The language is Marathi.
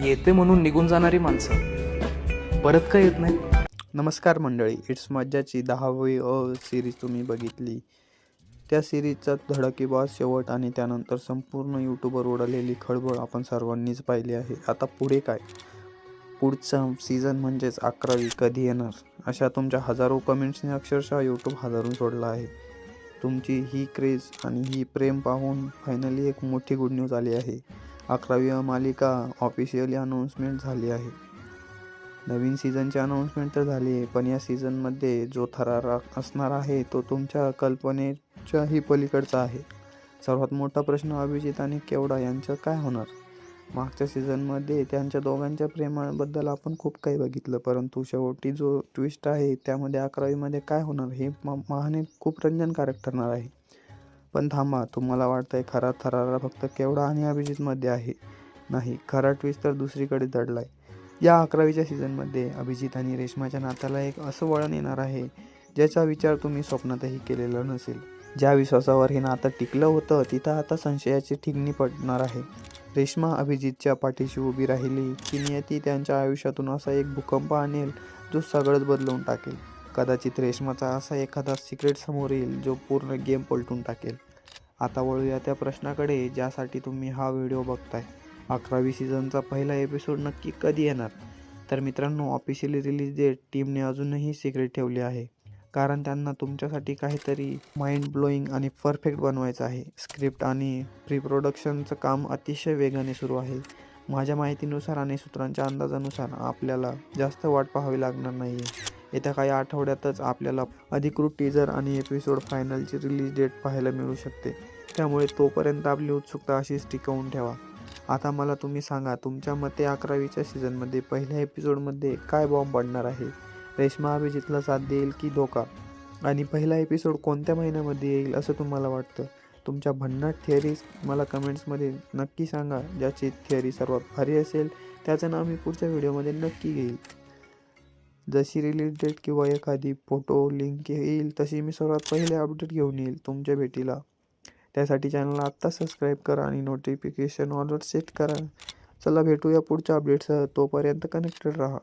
येते म्हणून निघून जाणारी माणसं परत का येत नाही. नमस्कार मंडळी, इट्स मज्जाची 10वी सिरीज तुम्ही बघितली. त्या सिरीजचा धडाकेबाज शेवट आणि त्यानंतर संपूर्ण यूट्यूबवर उडालेली खळबळ आपण सर्वांनीच पाहिली आहे. आता पुढे काय? पुढचा सीझन म्हणजेच 11वी कधी येणार, अशा तुमच्या हजारो कमेंट्सने अक्षरशः यूट्यूब हादरून सोडलं आहे. तुमची ही क्रेज आणि ही प्रेम पाहून फायनली एक मोठी गुड न्यूज आली आहे. 11वी मालिका ऑफिशियली अनाऊन्समेंट झाली आहे. नवीन सीझनची अनाऊन्समेंट तर झाली आहे, पण या सीझनमध्ये जो थरार असणार आहे तो तुमच्या कल्पनेच्याही पलीकडचा आहे. सर्वात मोठा प्रश्न अभिजित आणि केवढा यांचं काय होणार? मागच्या सीझनमध्ये त्यांच्या दोघांच्या प्रेमाबद्दल आपण खूप काही बघितलं, परंतु शेवटी जो ट्विस्ट आहे त्यामध्ये 11वीमध्ये काय होणार हे पाहणे खूप रंजनकारक ठरणार आहे. पण थांबा, तुम्हाला वाटतंय खरा थरार फक्त केवढा आणि अभिजितमध्ये आहे? नाही, खरा ट्विस्ट तर दुसरीकडे दडलाय. या 11वीच्या सीझनमध्ये अभिजित आणि रेश्माच्या नात्याला एक असं वळण येणार आहे ज्याचा विचार तुम्ही स्वप्नातही केलेला नसेल. ज्या विश्वासावर हे नातं टिकलं होतं तिथं आता संशयाची ठिगणी पडणार आहे. रेश्मा अभिजितच्या पाठीशी उभी राहिली की नियती त्यांच्या आयुष्यातून असा एक भूकंप आणेल जो सगळंच बदलवून टाकेल. कदाचित रेश्माचा असा एखादा सिक्रेट समोर येईल जो पूर्ण गेम पलटून टाकेल. आता वळूया त्या प्रश्नाकडे ज्यासाठी तुम्ही हा व्हिडिओ बघताय. 11वी सीझनचा पहिला एपिसोड नक्की कधी येणार? तर मित्रांनो, ऑफिशियली रिलीज डेट टीमने अजूनही सिक्रेट ठेवली आहे, कारण त्यांना तुमच्यासाठी काहीतरी माइंड ब्लोईंग आणि परफेक्ट बनवायचं आहे. स्क्रिप्ट आणि प्री प्रोडक्शनचं काम अतिशय वेगाने सुरू आहे. माझ्या माहितीनुसार आणि सूत्रांच्या अंदाजानुसार आपल्याला जास्त वाट पाहावी लागणार नाही आहे. येत्या काही आठवड्यातच आपल्याला अधिकृत टीजर आणि एपिसोड फायनलची रिलीज डेट पाहायला मिळू शकते. त्यामुळे तोपर्यंत आपली उत्सुकता अशीच टिकवून ठेवा. आता मला तुम्ही सांगा, तुमच्या मते 11वीच्या सीझनमध्ये पहिल्या एपिसोडमध्ये काय बॉम्ब पडणार आहे? रेश्मा अभिजितला साथ देईल की धोका? आणि पहिला एपिसोड कोणत्या महिन्यामध्ये येईल असं तुम्हाला वाटतं? तुमच्या भन्नाट थिअरीज मला कमेंट्समध्ये नक्की सांगा. ज्याची थिअरी सर्वात भारी असेल त्याचं नाव मी पुढच्या व्हिडिओमध्ये नक्की घेईल. जशी रिलीज डेट किंवा एखादी फोटो लिंक येईल तशी मी सर्वात पहिले अपडेट घेऊन येईल तुमच्या भेटीला. त्यासाठी चॅनलला आत्ता सबस्क्राईब करा आणि नोटिफिकेशन ऑलवर सेट करा. चला भेटूया पुढच्या अपडेटसह. तोपर्यंत कनेक्टेड राहा.